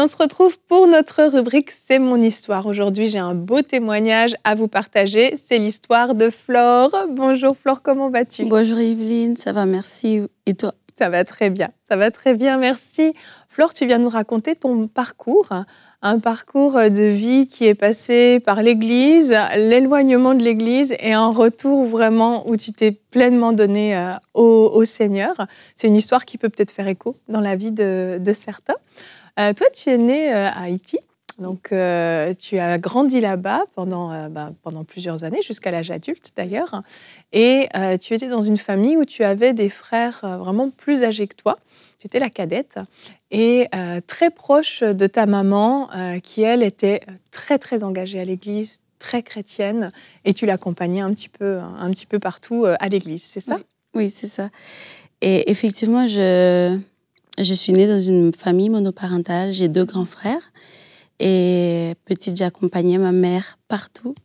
on se retrouve pour notre rubrique C'est mon histoire. Aujourd'hui, j'ai un beau témoignage à vous partager. C'est l'histoire de Flore. Bonjour Flore, comment vas-tu? Bonjour Evelyne, ça va, merci. Et toi? Ça va très bien, merci. Flore, tu viens nous raconter ton parcours, un parcours de vie qui est passé par l'Église, l'éloignement de l'Église et un retour vraiment où tu t'es pleinement donné au Seigneur. C'est une histoire qui peut peut-être faire écho dans la vie de certains. Toi, tu es née à Haïti. Donc, tu as grandi là-bas pendant plusieurs années, jusqu'à l'âge adulte d'ailleurs. Et tu étais dans une famille où tu avais des frères vraiment plus âgés que toi. Tu étais la cadette et très proche de ta maman qui, elle, était très, très engagée à l'église, très chrétienne. Et tu l'accompagnais un petit peu partout à l'église, c'est ça? Oui, c'est ça. Et effectivement, je suis née dans une famille monoparentale. J'ai 2 grands frères. Et petite, j'accompagnais ma mère partout.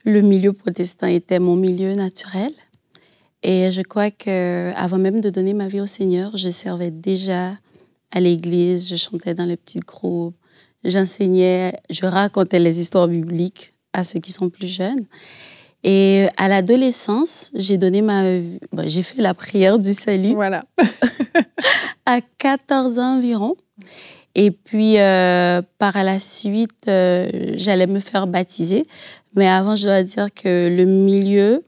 Le milieu protestant était mon milieu naturel. Et je crois qu'avant même de donner ma vie au Seigneur, je servais déjà à l'église, je chantais dans les petits groupes, j'enseignais, je racontais les histoires bibliques à ceux qui sont plus jeunes. Et à l'adolescence, j'ai fait la prière du salut. Voilà. À 14 ans environ. Et puis, par la suite, j'allais me faire baptiser. Mais avant, je dois dire que le milieu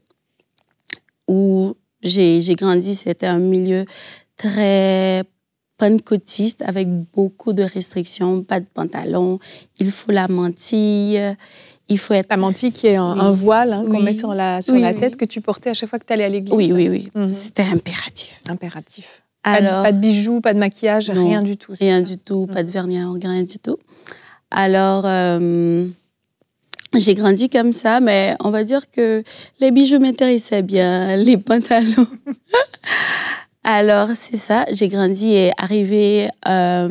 où j'ai grandi, c'était un milieu très pentecôtiste avec beaucoup de restrictions, pas de pantalon, il faut la mantille, il faut être... La mantille qui est un voile qu'on met sur la tête que tu portais à chaque fois que tu allais à l'église. Oui. C'était impératif. Impératif. Alors, pas de bijoux, pas de maquillage, non, rien du tout. Rien du tout, pas de vernis à ongles, rien du tout. Alors, j'ai grandi comme ça, mais on va dire que les bijoux m'intéressaient bien, les pantalons. Alors, c'est ça, j'ai grandi et arrivé à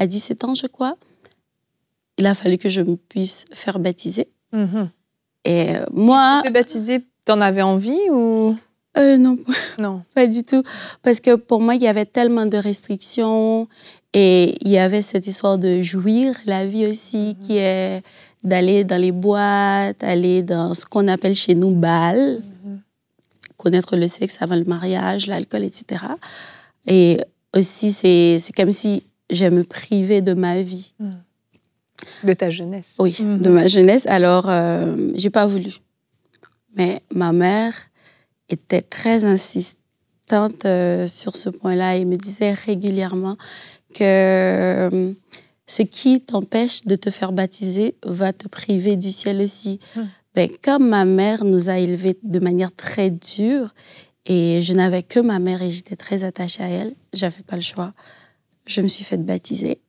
17 ans, je crois. Il a fallu que je me puisse faire baptiser. Et moi... Tu t'es baptisée, t'en avais envie ou... Non. Non, pas du tout. Parce que pour moi, il y avait tellement de restrictions et il y avait cette histoire de jouir la vie aussi, qui est d'aller dans les boîtes, aller dans ce qu'on appelle chez nous bal, connaître le sexe avant le mariage, l'alcool, etc. Et aussi, c'est comme si je me privais de ma vie. De ta jeunesse. Oui, de ma jeunesse. Alors, j'ai pas voulu. Mais ma mère était très insistante sur ce point-là et me disait régulièrement que ce qui t'empêche de te faire baptiser va te priver du ciel aussi. Ben, comme ma mère nous a élevés de manière très dure et je n'avais que ma mère et j'étais très attachée à elle, j'avais pas le choix. Je me suis faite baptiser.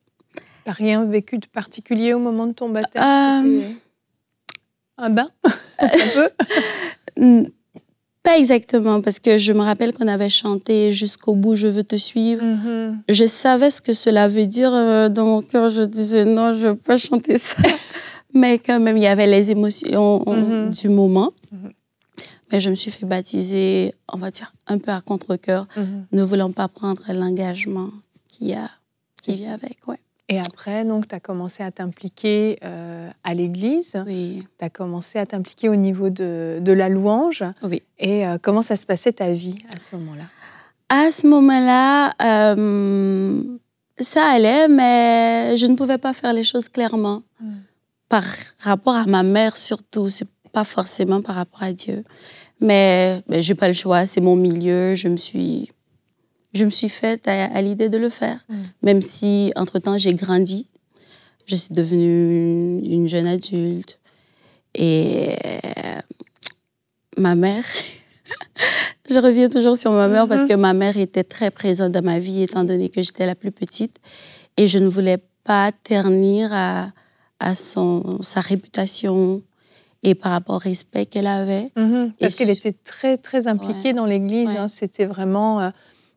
T'as rien vécu de particulier au moment de ton baptême? C'était un bain? Un peu? Pas exactement, parce que je me rappelle qu'on avait chanté « Jusqu'au bout, je veux te suivre ». Je savais ce que cela veut dire dans mon cœur. Je disais « Non, je ne veux pas chanter ça ». Mais quand même, il y avait les émotions du moment. Mais je me suis fait baptiser, on va dire, un peu à contre-cœur, ne voulant pas prendre l'engagement qu'il y a avec. Ouais. Et après, donc, tu as commencé à t'impliquer à l'église. Oui. Tu as commencé à t'impliquer au niveau de la louange. Oui. Et comment ça se passait ta vie à ce moment-là? À ce moment-là, ça allait, mais je ne pouvais pas faire les choses clairement. Par rapport à ma mère surtout, c'est pas forcément par rapport à Dieu. Mais j'ai pas le choix, c'est mon milieu, je me suis faite à l'idée de le faire. Même si, entre-temps, j'ai grandi. Je suis devenue une jeune adulte. Et ma mère... Je reviens toujours sur ma mère parce que ma mère était très présente dans ma vie, étant donné que j'étais la plus petite. Et je ne voulais pas ternir à sa réputation et par rapport au respect qu'elle avait. Parce qu'elle était très, très impliquée dans l'Église. Ouais. C'était vraiment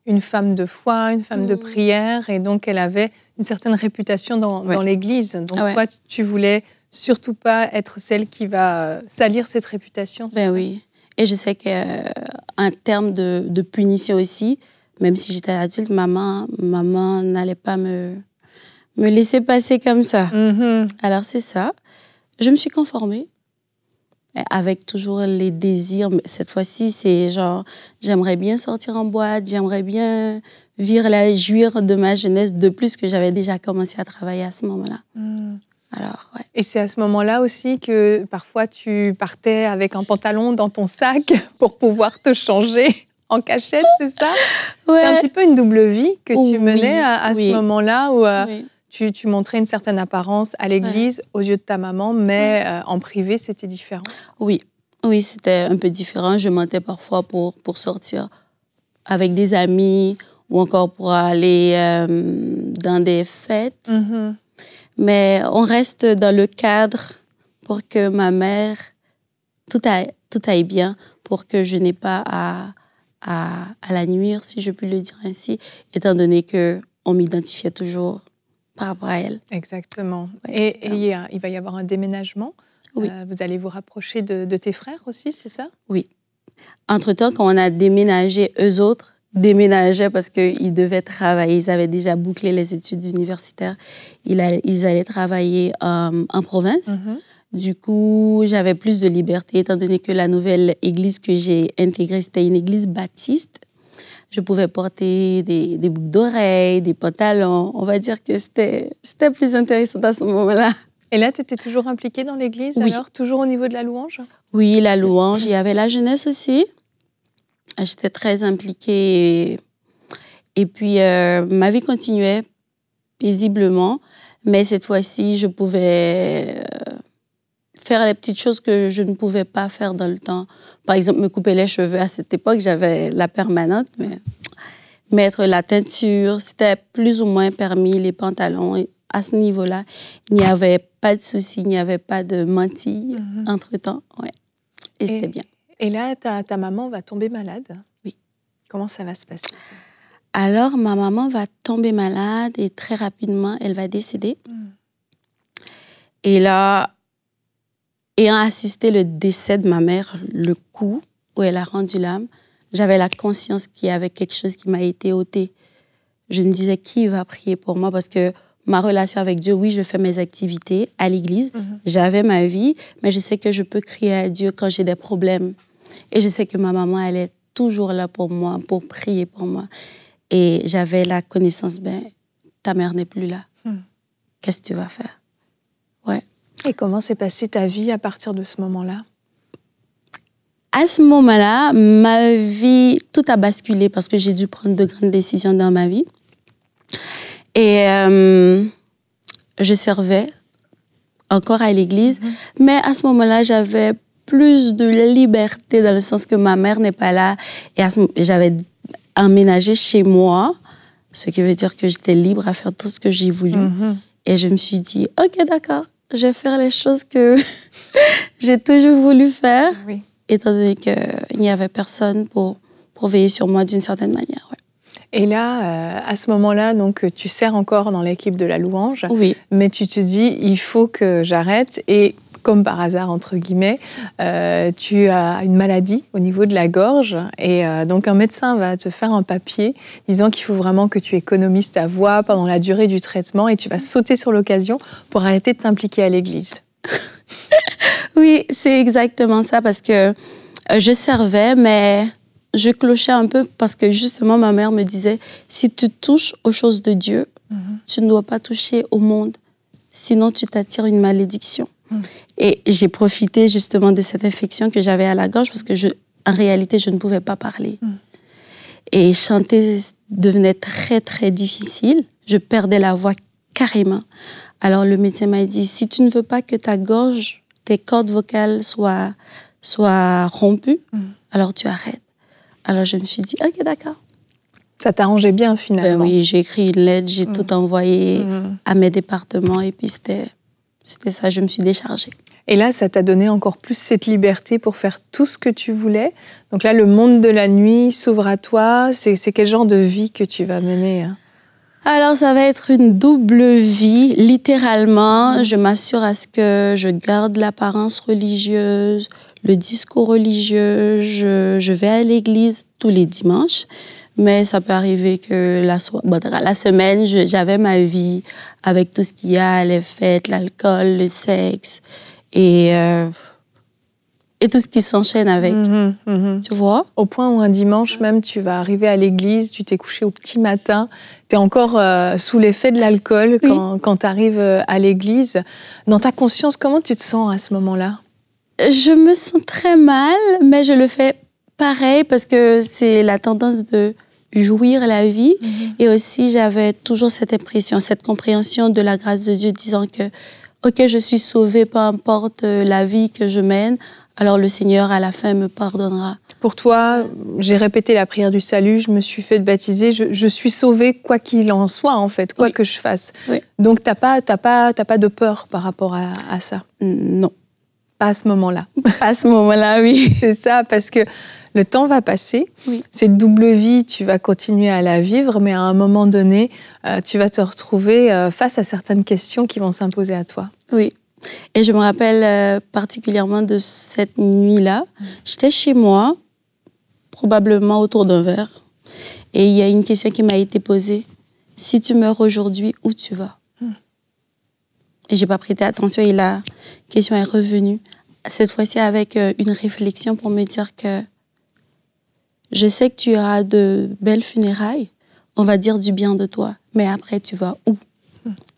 une femme de foi, une femme de prière. Et donc, elle avait une certaine réputation dans l'Église. Donc, toi, tu voulais surtout pas être celle qui va salir cette réputation. Ben oui. Et je sais qu'en termes de punition aussi, même si j'étais adulte, maman n'allait pas me me laisser passer comme ça. Mhm. Alors, c'est ça. Je me suis conformée avec toujours les désirs. Mais cette fois-ci, c'est genre, j'aimerais bien sortir en boîte, j'aimerais bien jouir de ma jeunesse de plus que j'avais déjà commencé à travailler à ce moment-là. Mhm. Alors, ouais. Et c'est à ce moment-là aussi que parfois tu partais avec un pantalon dans ton sac pour pouvoir te changer en cachette, c'est ça? Ouais. C'est un petit peu une double vie que tu menais à oui. ce moment-là où Oui. tu montrais une certaine apparence à l'église aux yeux de ta maman, mais en privé, c'était différent. Oui, oui, c'était un peu différent. Je mentais parfois pour sortir avec des amis ou encore pour aller dans des fêtes. Mhm. Mais on reste dans le cadre pour que ma mère, tout aille bien, pour que je n'ai pas à la nuire, si je puis le dire ainsi, étant donné qu'on m'identifiait toujours par rapport à elle. Exactement. Ouais, et il va y avoir un déménagement. Oui. Vous allez vous rapprocher de tes frères aussi, c'est ça? Oui. Entre-temps, quand on a déménagé, eux autres déménageaient parce qu'ils devaient travailler. Ils avaient déjà bouclé les études universitaires. Ils allaient travailler en province. Mhm. Du coup, j'avais plus de liberté, étant donné que la nouvelle église que j'ai intégrée, c'était une église baptiste. Je pouvais porter des boucles d'oreilles, des pantalons. On va dire que c'était plus intéressant à ce moment-là. Et là, tu étais toujours impliquée dans l'église, Oui. alors? Toujours au niveau de la louange? Oui, la louange. Il y avait la jeunesse aussi. J'étais très impliquée. Et puis, ma vie continuait paisiblement. Mais cette fois-ci, je pouvais faire les petites choses que je ne pouvais pas faire dans le temps. Par exemple, me couper les cheveux. À cette époque, j'avais la permanente, mais mettre la teinture, c'était plus ou moins permis, les pantalons. Et à ce niveau-là, il n'y avait pas de souci, il n'y avait pas de menti entre-temps. Ouais. Et c'était bien. Et là, ta maman va tomber malade? Oui. Comment ça va se passer, ça? Alors, ma maman va tomber malade et très rapidement, elle va décéder. Et là, ayant assisté le décès de ma mère, le coup où elle a rendu l'âme, j'avais la conscience qu'il y avait quelque chose qui m'a été ôté. Je me disais, qui va prier pour moi? Parce que ma relation avec Dieu, oui, je fais mes activités à l'église. J'avais ma vie, mais je sais que je peux crier à Dieu quand j'ai des problèmes. Et je sais que ma maman, elle est toujours là pour moi, pour prier pour moi. Et j'avais la connaissance, ta mère n'est plus là. Qu'est-ce que tu vas faire? Ouais. Et comment s'est passée ta vie à partir de ce moment-là? À ce moment-là, ma vie, tout a basculé parce que j'ai dû prendre de grandes décisions dans ma vie. Et je servais encore à l'église, mais à ce moment-là, j'avais plus de liberté dans le sens que ma mère n'est pas là. Et j'avais emménagé chez moi, ce qui veut dire que j'étais libre à faire tout ce que j'ai voulu. Et je me suis dit, OK, d'accord, je vais faire les choses que j'ai toujours voulu faire, étant donné qu'il n'y avait personne pour veiller sur moi d'une certaine manière. Ouais. Et là, à ce moment-là, donc, tu sers encore dans l'équipe de la louange, mais tu te dis, il faut que j'arrête. Et comme par hasard, entre guillemets, tu as une maladie au niveau de la gorge. Et donc, un médecin va te faire un papier disant qu'il faut vraiment que tu économises ta voix pendant la durée du traitement et tu vas sauter sur l'occasion pour arrêter de t'impliquer à l'église. Oui, c'est exactement ça, parce que je servais, mais je clochais un peu parce que justement, ma mère me disait, si tu touches aux choses de Dieu, tu ne dois pas toucher au monde, sinon tu t'attires une malédiction. Et j'ai profité justement de cette infection que j'avais à la gorge parce que en réalité, je ne pouvais pas parler. Et chanter devenait très, très difficile. Je perdais la voix carrément. Alors le médecin m'a dit, si tu ne veux pas que ta gorge, tes cordes vocales soient rompues, alors tu arrêtes. Alors je me suis dit, OK, d'accord. Ça t'arrangeait bien finalement? Oui, j'ai écrit une lettre, j'ai tout envoyé à mes départements et puis c'était ça, je me suis déchargée. Et là, ça t'a donné encore plus cette liberté pour faire tout ce que tu voulais. Donc là, le monde de la nuit s'ouvre à toi. C'est quel genre de vie que tu vas mener, hein? Alors, ça va être une double vie, littéralement. Je m'assure à ce que je garde l'apparence religieuse, le discours religieux. Je vais à l'église tous les dimanches, Mais ça peut arriver que la semaine, j'avais ma vie avec tout ce qu'il y a, les fêtes, l'alcool, le sexe et tout ce qui s'enchaîne avec. Tu vois? Au point où un dimanche même, tu vas arriver à l'église, tu t'es couché au petit matin, tu es encore sous l'effet de l'alcool quand tu arrives à l'église. Dans ta conscience, comment tu te sens à ce moment-là? Je me sens très mal, mais je le fais pareil parce que c'est la tendance de jouir la vie. Et aussi, j'avais toujours cette impression, cette compréhension de la grâce de Dieu disant que, OK, je suis sauvée, peu importe la vie que je mène, alors le Seigneur, à la fin, me pardonnera. Pour toi, j'ai répété la prière du salut, je me suis fait baptiser, je suis sauvée quoi qu'il en soit, en fait, quoi que je fasse. Donc, t'as pas de peur par rapport à ça? Non. Pas à ce moment-là. Pas à ce moment-là, oui. C'est ça, parce que le temps va passer. Cette double vie, tu vas continuer à la vivre, mais à un moment donné, tu vas te retrouver face à certaines questions qui vont s'imposer à toi. Oui. Et je me rappelle particulièrement de cette nuit-là. J'étais chez moi, probablement autour d'un verre, et il y a une question qui m'a été posée. Si tu meurs aujourd'hui, où tu vas? Et j'ai pas prêté attention et la question est revenue. Cette fois-ci avec une réflexion pour me dire que je sais que tu auras de belles funérailles. On va dire du bien de toi. Mais après, tu vas où?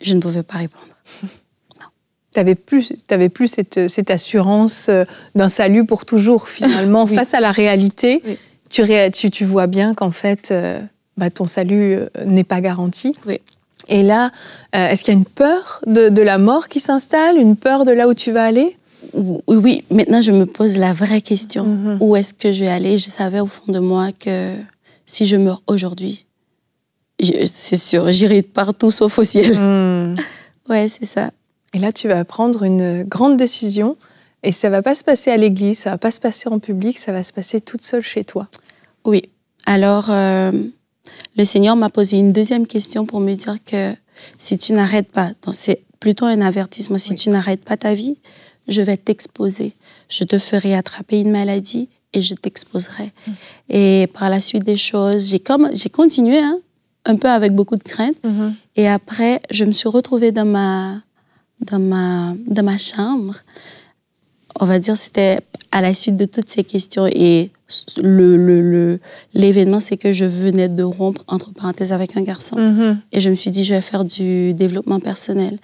Je ne pouvais pas répondre. T'avais plus cette assurance d'un salut pour toujours, finalement. Face à la réalité, tu vois bien qu'en fait, ton salut n'est pas garanti. Et là, est-ce qu'il y a une peur de la mort qui s'installe, une peur de là où tu vas aller? Oui, maintenant je me pose la vraie question. Où est-ce que je vais aller? Je savais au fond de moi que si je meurs aujourd'hui, c'est sûr, j'irai partout sauf au ciel. Ouais, c'est ça. Et là, tu vas prendre une grande décision et ça ne va pas se passer à l'église, ça ne va pas se passer en public, ça va se passer toute seule chez toi. Oui. Alors, le Seigneur m'a posé une deuxième question pour me dire que si tu n'arrêtes pas, donc c'est plutôt un avertissement, si tu n'arrêtes pas ta vie, je vais t'exposer. Je te ferai attraper une maladie et je t'exposerai. Et par la suite des choses, j'ai continué un peu avec beaucoup de crainte. Et après, je me suis retrouvée dans ma chambre. On va dire c'était à la suite de toutes ces questions et l'événement, c'est que je venais de rompre, entre parenthèses, avec un garçon. Et je me suis dit, je vais faire du développement personnel.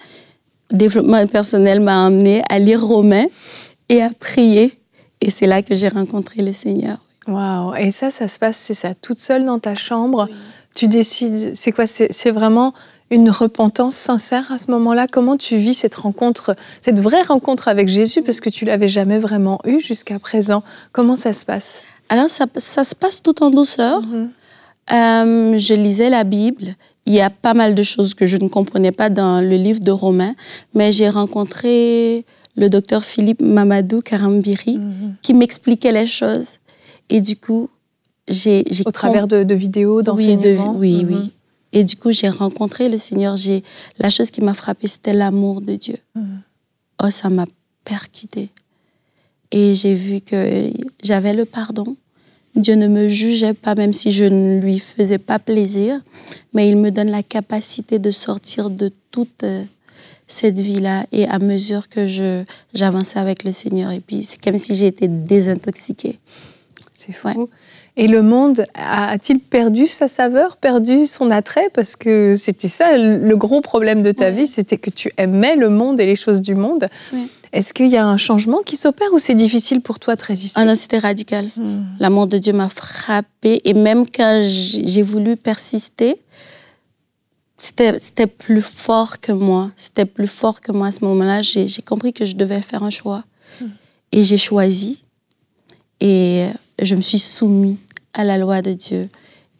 Développement personnel m'a amenée à lire Romains et à prier. Et c'est là que j'ai rencontré le Seigneur. Waouh! Et ça se passe, c'est ça, toute seule dans ta chambre. Tu décides, c'est quoi? C'est vraiment une repentance sincère à ce moment-là? Comment tu vis cette rencontre, cette vraie rencontre avec Jésus, parce que tu l'avais jamais vraiment eue jusqu'à présent? Comment ça se passe? Alors, ça se passe tout en douceur. Je lisais la Bible. Il y a pas mal de choses que je ne comprenais pas dans le livre de Romains, mais j'ai rencontré le docteur Philippe Mamadou Karambiri qui m'expliquait les choses. Et du coup, au travers de vidéos, d'enseignements? Oui. Et du coup, j'ai rencontré le Seigneur. La chose qui m'a frappée, c'était l'amour de Dieu. Oh, ça m'a percutée. Et j'ai vu que j'avais le pardon. Dieu ne me jugeait pas, même si je ne lui faisais pas plaisir. Mais il me donne la capacité de sortir de toute cette vie-là. Et à mesure que j'avançais avec le Seigneur, et puis c'est comme si j'ai été désintoxiquée. C'est fou. Ouais. Et le monde a-t-il perdu sa saveur, perdu son attrait? Parce que c'était ça, le gros problème de ta vie, c'était que tu aimais le monde et les choses du monde. Est-ce qu'il y a un changement qui s'opère ou c'est difficile pour toi de résister? Ah non, c'était radical. L'amour de Dieu m'a frappée. Et même quand j'ai voulu persister, c'était plus fort que moi. C'était plus fort que moi à ce moment-là. J'ai compris que je devais faire un choix. Et j'ai choisi. Et je me suis soumise à la loi de Dieu.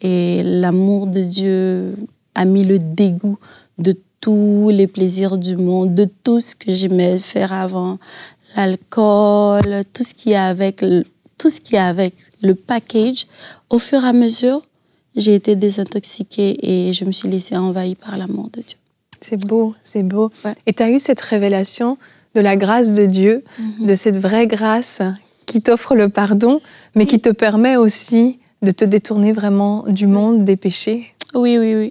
Et l'amour de Dieu a mis le dégoût de tous les plaisirs du monde, de tout ce que j'aimais faire avant, l'alcool, tout ce qui est avec le package. Au fur et à mesure, j'ai été désintoxiquée et je me suis laissée envahir par l'amour de Dieu. C'est beau, c'est beau. Ouais. Et tu as eu cette révélation de la grâce de Dieu, de cette vraie grâce qui t'offre le pardon, mais qui te permet aussi de te détourner vraiment du monde, des péchés. Oui,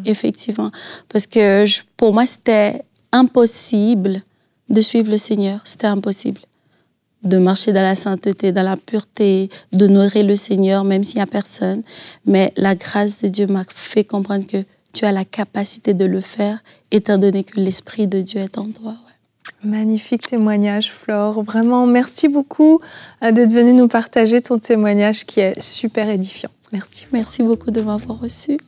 effectivement. Parce que pour moi, c'était impossible de suivre le Seigneur. C'était impossible. De marcher dans la sainteté, dans la pureté, d'honorer le Seigneur, même s'il n'y a personne. Mais la grâce de Dieu m'a fait comprendre que tu as la capacité de le faire, étant donné que l'Esprit de Dieu est en toi. Ouais. Magnifique témoignage, Flore. Vraiment, merci beaucoup d'être venue nous partager ton témoignage qui est super édifiant. Merci. Merci beaucoup de m'avoir reçu.